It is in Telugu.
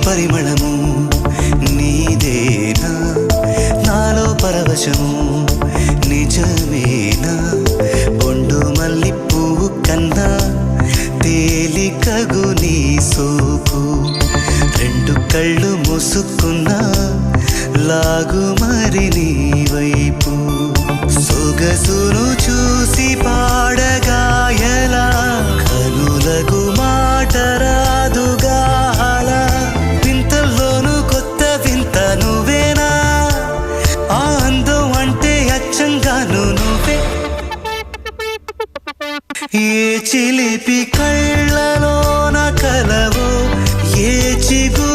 పరిమళము నీదేనా నాలో పరవశము నిజమేనా బొండు మల్లి పువ్వు కన్నా తేలికగు నీ సోకు రెండు కళ్ళు మూసుకున్నా లాగు మరి నీ వైపు సొగసును చూసి పాడగాయలా కనులకు మాట రాదుగా అలా వింతల్లోనూ కొత్త వింత నువ్వేనా ఆ అందం అంటే అచ్చంగాను నువ్వే ఏ చిలిపి కళ్ళలోన కలవో ఏ చిగు